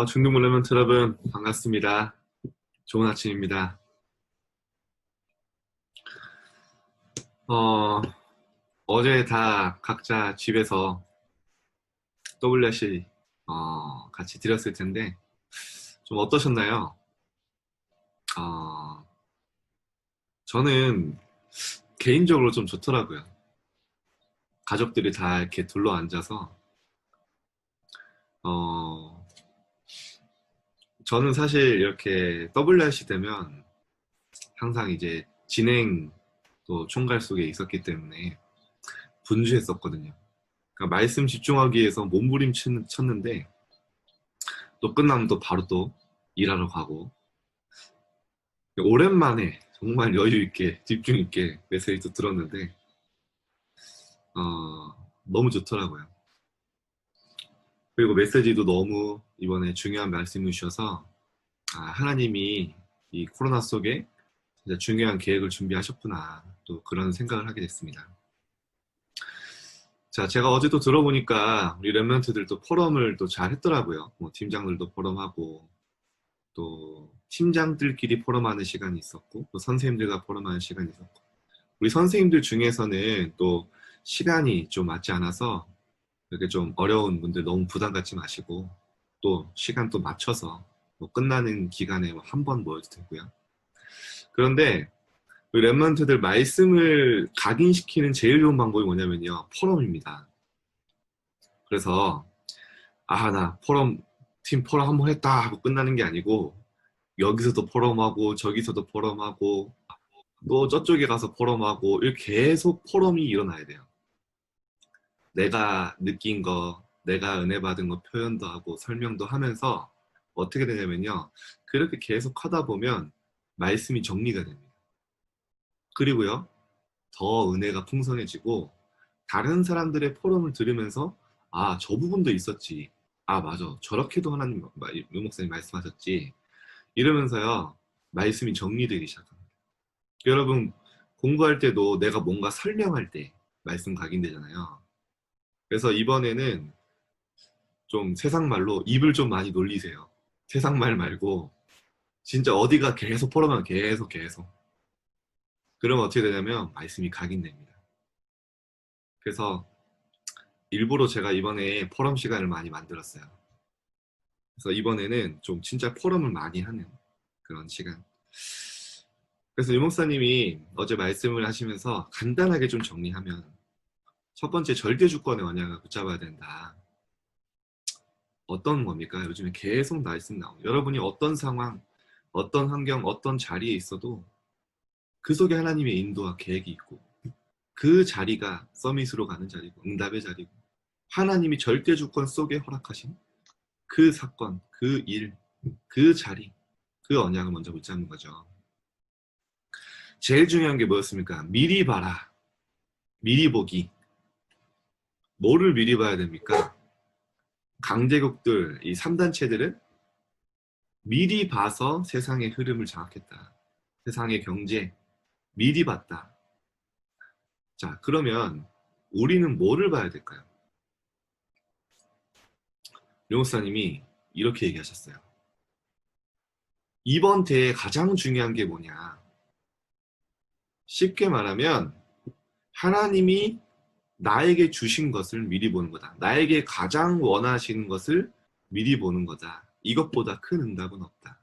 중등 몰레먼트 여러분 반갑습니다. 좋은 아침입니다. 어, 어제 다 각자 집에서 WRC 같이 드렸을 텐데 좀 어떠셨나요? 어, 저는 개인적으로 좀 좋더라고요. 가족들이 다 이렇게 둘러 앉아서 어, 저는 사실 이렇게 WRC 되면 항상 이제 진행 또 총괄 속에 있었기 때문에 분주했었거든요. 그러니까 말씀 집중하기 위해서 몸부림쳤는데 또 끝나면 또 바로 또 일하러 가고 오랜만에 정말 여유 있게 집중 있게 메시지도 들었는데 너무 좋더라고요. 그리고 메시지도 너무 이번에 중요한 말씀을 주셔서 하나님이 이 코로나 속에 진짜 중요한 계획을 준비하셨구나 또 그런 생각을 하게 됐습니다. 자, 제가 어제 또 들어보니까 우리 랩런트들도 포럼을 또 잘 했더라고요. 뭐 팀장들도 포럼하고 또 팀장들끼리 포럼하는 시간이 있었고 또 선생님들과 포럼하는 시간이 있었고 우리 선생님들 중에서는 또 시간이 좀 맞지 않아서 이렇게 좀 어려운 분들 너무 부담 갖지 마시고 또 시간 또 맞춰서 뭐 끝나는 기간에 한 번 모여도 되고요. 그런데 우리 랩런트들 말씀을 각인시키는 제일 좋은 방법이 뭐냐면요. 포럼입니다. 그래서 나 포럼 팀 포럼 한 번 했다 하고 끝나는 게 아니고 여기서도 포럼하고 저기서도 포럼하고 또 저쪽에 가서 포럼하고 이렇게 계속 포럼이 일어나야 돼요. 내가 느낀 거, 내가 은혜 받은 거 표현도 하고 설명도 하면서 어떻게 되냐면요. 그렇게 계속 하다 보면 말씀이 정리가 됩니다. 그리고요. 더 은혜가 풍성해지고 다른 사람들의 포럼을 들으면서 저 부분도 있었지. 맞아. 저렇게도 하나님, 유 목사님 말씀하셨지. 이러면서요. 말씀이 정리되기 시작합니다. 여러분 공부할 때도 내가 뭔가 설명할 때 말씀 각인되잖아요. 그래서 이번에는 좀 세상 말로 입을 좀 많이 놀리세요. 세상 말 말고 진짜 어디가 계속 포럼하면 계속 그러면 어떻게 되냐면 말씀이 각인됩니다. 그래서 일부러 제가 이번에 포럼 시간을 많이 만들었어요. 그래서 이번에는 좀 진짜 포럼을 많이 하는 그런 시간. 그래서 유 목사님이 어제 말씀을 하시면서 간단하게 좀 정리하면 첫 번째 절대 주권의 언약을 붙잡아야 된다. 어떤 겁니까? 요즘에 계속 말씀 나오고 여러분이 어떤 상황, 어떤 환경, 어떤 자리에 있어도 그 속에 하나님의 인도와 계획이 있고 그 자리가 서밋으로 가는 자리고 응답의 자리고 하나님이 절대 주권 속에 허락하신 그 사건, 그 일, 그 자리, 그 언약을 먼저 붙잡는 거죠. 제일 중요한 게 뭐였습니까? 미리 봐라. 미리 보기. 뭐를 미리 봐야 됩니까? 강대국들, 이 3단체들은 미리 봐서 세상의 흐름을 장악했다. 세상의 경제, 미리 봤다. 자, 그러면 우리는 뭐를 봐야 될까요? 류 목사님이 이렇게 얘기하셨어요. 이번 대회 가장 중요한 게 뭐냐? 쉽게 말하면 하나님이 나에게 주신 것을 미리 보는 거다. 나에게 가장 원하시는 것을 미리 보는 거다. 이것보다 큰 응답은 없다.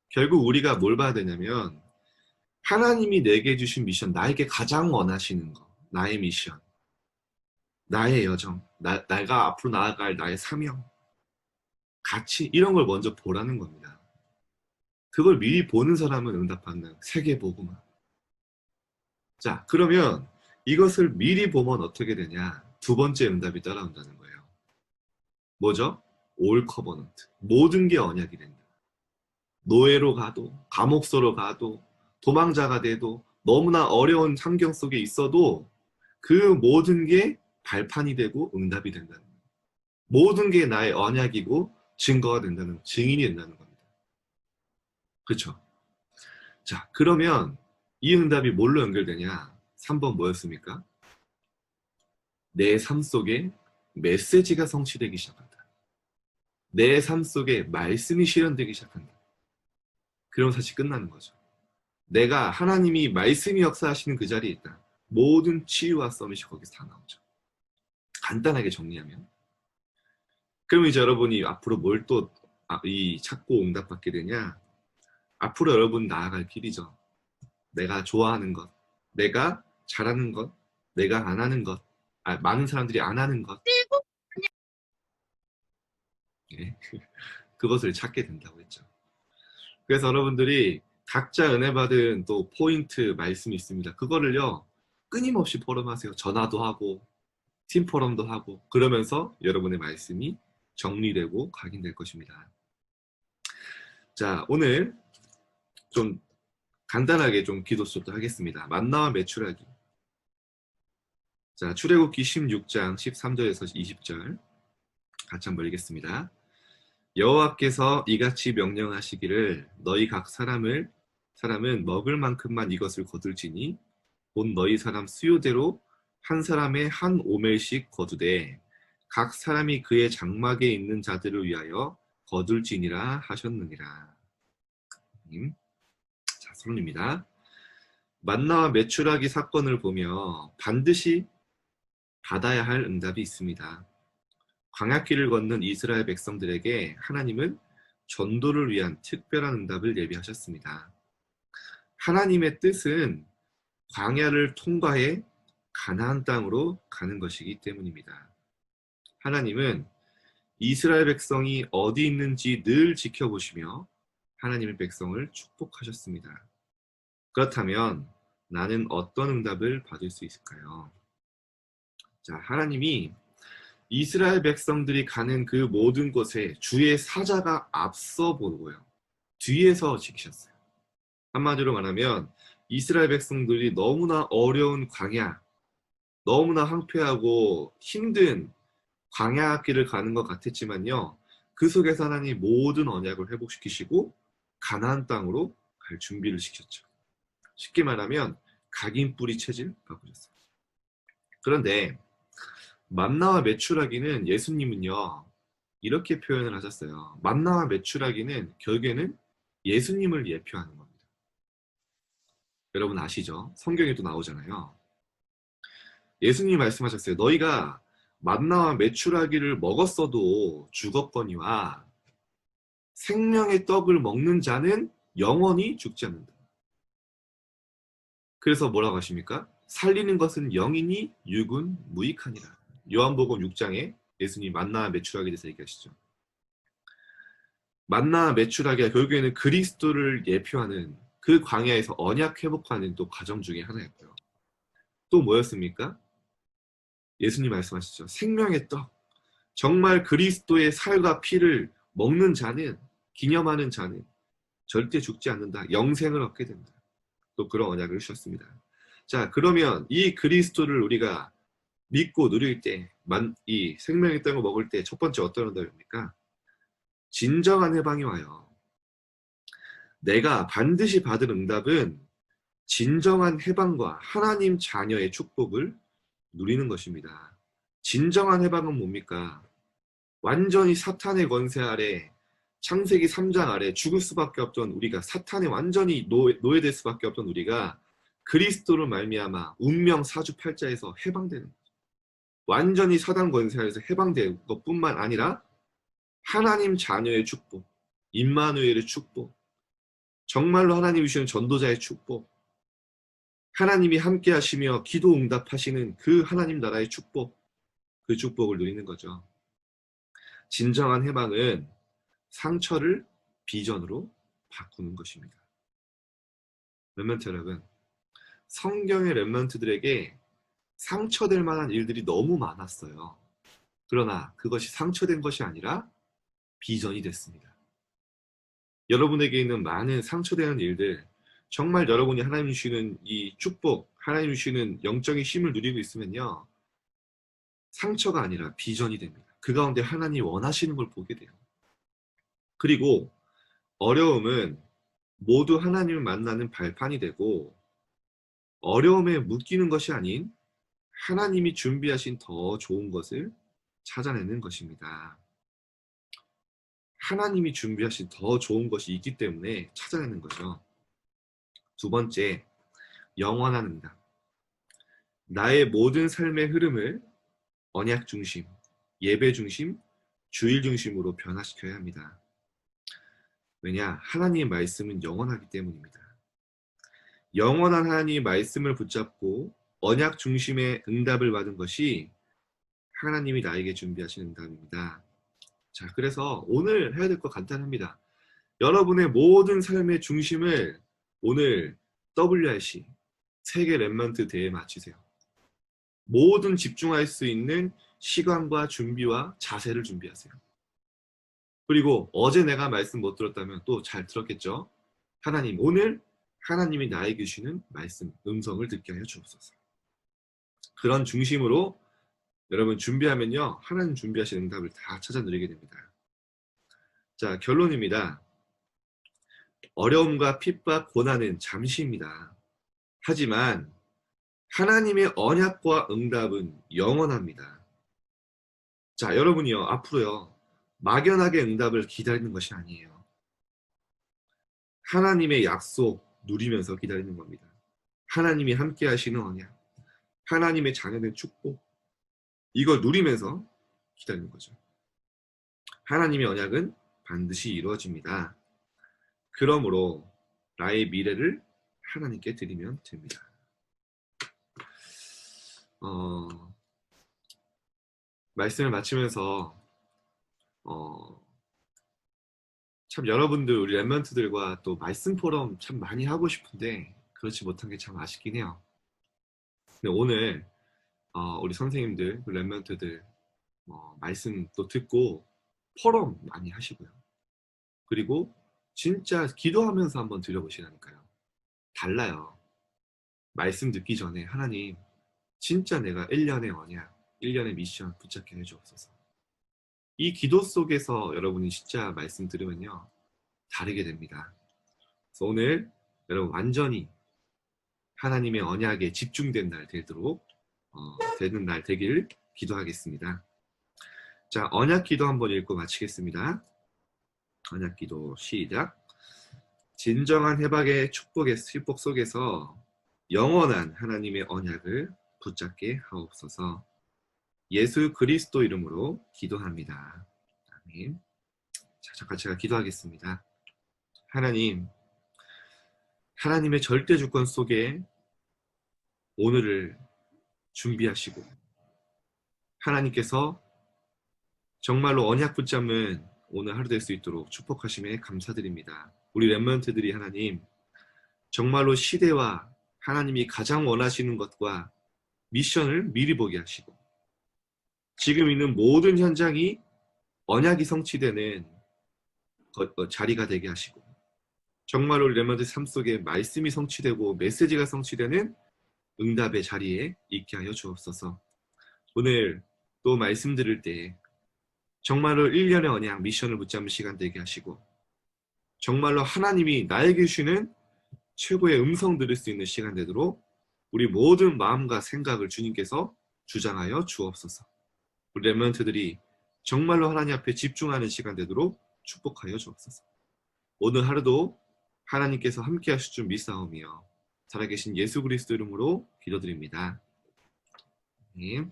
결국 우리가 뭘 봐야 되냐면 하나님이 내게 주신 미션, 나에게 가장 원하시는 거, 나의 미션, 나의 여정, 내가 앞으로 나아갈 나의 사명, 가치 이런 걸 먼저 보라는 겁니다. 그걸 미리 보는 사람은 응답받는 세계복음화. 자, 그러면 이것을 미리 보면 어떻게 되냐? 두 번째 응답이 따라온다는 거예요. 뭐죠? 올 커버넌트. 모든 게 언약이 된다. 노예로 가도, 감옥소로 가도, 도망자가 돼도, 너무나 어려운 환경 속에 있어도 그 모든 게 발판이 되고 응답이 된다는 거예요. 모든 게 나의 언약이고 증거가 된다는, 증인이 된다는 겁니다. 그렇죠? 자, 그러면 이 응답이 뭘로 연결되냐? 3번 뭐였습니까? 내 삶 속에 메시지가 성취되기 시작한다. 내 삶 속에 말씀이 실현되기 시작한다. 그럼 사실 끝나는 거죠. 내가 하나님이 말씀이 역사하시는 그 자리에 있다. 모든 치유와 서밋이 거기서 다 나오죠. 간단하게 정리하면. 그럼 이제 여러분이 앞으로 뭘 또 찾고 응답받게 되냐? 앞으로 여러분 나아갈 길이죠. 내가 좋아하는 것, 내가 잘하는 것, 내가 안 하는 것, 많은 사람들이 안 하는 것, 예. 그것을 찾게 된다고 했죠. 그래서 여러분들이 각자 은혜 받은 또 포인트 말씀이 있습니다. 그거를요 끊임없이 포럼하세요. 전화도 하고 팀 포럼도 하고 그러면서 여러분의 말씀이 정리되고 각인될 것입니다. 자, 오늘 좀 간단하게 좀 기도 수업도 하겠습니다. 만나와 메추라기. 자, 출애굽기 16장 13절에서 20절 같이 한번 읽겠습니다. 여호와께서 이같이 명령하시기를 너희 각 사람은 먹을 만큼만 이것을 거둘지니 곧 너희 사람 수요대로 한 사람의 한 오멜씩 거두되 각 사람이 그의 장막에 있는 자들을 위하여 거둘지니라 하셨느니라. 자, 서론입니다. 만나와 메추라기 사건을 보며 반드시 받아야 할 응답이 있습니다. 광야길을 걷는 이스라엘 백성들에게 하나님은 전도를 위한 특별한 응답을 예비하셨습니다. 하나님의 뜻은 광야를 통과해 가나안 땅으로 가는 것이기 때문입니다. 하나님은 이스라엘 백성이 어디 있는지 늘 지켜보시며 하나님의 백성을 축복하셨습니다. 그렇다면 나는 어떤 응답을 받을 수 있을까요? 자, 하나님이 이스라엘 백성들이 가는 그 모든 곳에 주의 사자가 앞서 보고요. 뒤에서 지키셨어요. 한마디로 말하면 이스라엘 백성들이 너무나 어려운 광야, 너무나 황폐하고 힘든 광야 길을 가는 것 같았지만요. 그 속에서 하나님 모든 언약을 회복시키시고 가나안 땅으로 갈 준비를 시켰죠. 쉽게 말하면 각인 뿌리 체질 바꾸셨어요. 그런데 만나와 메추라기는 예수님은요 이렇게 표현을 하셨어요. 만나와 메추라기는 결국에는 예수님을 예표하는 겁니다. 여러분 아시죠? 성경에도 나오잖아요. 예수님이 말씀하셨어요. 너희가 만나와 메추라기를 먹었어도 죽었거니와 생명의 떡을 먹는 자는 영원히 죽지 않는다. 그래서 뭐라고 하십니까? 살리는 것은 영이니 육은 무익하니라. 요한복음 6장에 예수님 만나와 메추라기에 대해서 얘기하시죠. 만나와 메추라기가 결국에는 그리스도를 예표하는 그 광야에서 언약 회복하는 또 과정 중에 하나였고요. 또 뭐였습니까? 예수님 말씀하시죠. 생명의 떡. 정말 그리스도의 살과 피를 먹는 자는, 기념하는 자는 절대 죽지 않는다. 영생을 얻게 된다. 또 그런 언약을 주셨습니다. 자, 그러면 이 그리스도를 우리가 믿고 누릴 때, 이 생명의 떡을 먹을 때 첫 번째 어떤 응답입니까? 진정한 해방이 와요. 내가 반드시 받을 응답은 진정한 해방과 하나님 자녀의 축복을 누리는 것입니다. 진정한 해방은 뭡니까? 완전히 사탄의 권세 아래, 창세기 3장 아래 죽을 수밖에 없던 우리가, 사탄에 완전히 노예될 수밖에 없던 우리가 그리스도를 말미암아 운명 사주팔자에서 해방되는 거죠. 완전히 사단 권세 아래서 해방된 것뿐만 아니라 하나님 자녀의 축복, 임마누엘의 축복, 정말로 하나님이 주시는 전도자의 축복, 하나님이 함께 하시며 기도 응답하시는 그 하나님 나라의 축복, 그 축복을 누리는 거죠. 진정한 해방은 상처를 비전으로 바꾸는 것입니다. 렘넌트 여러분, 성경의 렘넌트들에게 상처될 만한 일들이 너무 많았어요. 그러나 그것이 상처된 것이 아니라 비전이 됐습니다. 여러분에게 있는 많은 상처되는 일들, 정말 여러분이 하나님이 주시는 이 축복, 하나님이 주시는 영적인 힘을 누리고 있으면요, 상처가 아니라 비전이 됩니다. 그 가운데 하나님이 원하시는 걸 보게 돼요. 그리고 어려움은 모두 하나님을 만나는 발판이 되고, 어려움에 묶이는 것이 아닌 하나님이 준비하신 더 좋은 것을 찾아내는 것입니다. 하나님이 준비하신 더 좋은 것이 있기 때문에 찾아내는 거죠. 두 번째, 영원한 응답. 나의 모든 삶의 흐름을 언약 중심, 예배 중심, 주일 중심으로 변화시켜야 합니다. 왜냐? 하나님의 말씀은 영원하기 때문입니다. 영원한 하나님의 말씀을 붙잡고 언약 중심의 응답을 받은 것이 하나님이 나에게 준비하신 응답입니다. 자, 그래서 오늘 해야 될 거 간단합니다. 여러분의 모든 삶의 중심을 오늘 WRC 세계 랩런트 대회에 맞추세요. 모든 집중할 수 있는 시간과 준비와 자세를 준비하세요. 그리고 어제 내가 말씀 못 들었다면 또 잘 들었겠죠? 하나님, 오늘 하나님이 나에게 주시는 말씀, 음성을 듣게 하여 주옵소서. 그런 중심으로 여러분 준비하면요, 하나님 준비하신 응답을 다 찾아 누리게 됩니다. 자, 결론입니다. 어려움과 핍박, 고난은 잠시입니다. 하지만 하나님의 언약과 응답은 영원합니다. 자, 여러분이요, 앞으로요, 막연하게 응답을 기다리는 것이 아니에요. 하나님의 약속 누리면서 기다리는 겁니다. 하나님이 함께 하시는 언약, 하나님의 자녀된 축복, 이걸 누리면서 기다리는 거죠. 하나님의 언약은 반드시 이루어집니다. 그러므로 나의 미래를 하나님께 드리면 됩니다. 말씀을 마치면서 참 여러분들 우리 랩런트들과 또 말씀 포럼 참 많이 하고 싶은데 그렇지 못한 게 참 아쉽긴 해요. 근데 오늘 우리 선생님들, 랩런트들 말씀 또 듣고 포럼 많이 하시고요. 그리고 진짜 기도하면서 한번 드려보시라니까요. 달라요. 말씀 듣기 전에 하나님 진짜 내가 1년의 언약, 1년의 미션 붙잡게 해주옵소서. 이 기도 속에서 여러분이 진짜 말씀 들으면요. 다르게 됩니다. 그래서 오늘 여러분 완전히 하나님의 언약에 집중된 날 되도록 되는 날 되길 기도하겠습니다. 자, 언약 기도 한번 읽고 마치겠습니다. 언약 기도 시작. 진정한 해박의 축복 속에서 영원한 하나님의 언약을 붙잡게 하옵소서. 예수 그리스도 이름으로 기도합니다. 아멘. 자, 잠깐 제가 기도하겠습니다. 하나님, 하나님의 절대 주권 속에 오늘을 준비하시고 하나님께서 정말로 언약 붙잡는 오늘 하루 될 수 있도록 축복하심에 감사드립니다. 우리 랩런트들이 하나님 정말로 시대와 하나님이 가장 원하시는 것과 미션을 미리 보게 하시고 지금 있는 모든 현장이 언약이 성취되는 자리가 되게 하시고 정말로 우리 랩런트 삶 속에 말씀이 성취되고 메시지가 성취되는 응답의 자리에 있게 하여 주옵소서. 오늘 또 말씀 들을 때 정말로 1년의 언약 미션을 붙잡는 시간 되게 하시고 정말로 하나님이 나에게 주시는 최고의 음성 들을 수 있는 시간 되도록 우리 모든 마음과 생각을 주님께서 주장하여 주옵소서. 우리 랩런트들이 정말로 하나님 앞에 집중하는 시간 되도록 축복하여 주옵소서. 오늘 하루도 하나님께서 함께 하실 줄 믿사오며 살아계신 예수 그리스도 이름으로 기도드립니다. 네.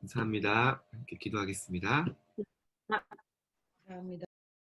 감사합니다. 함께 기도하겠습니다. 감사합니다.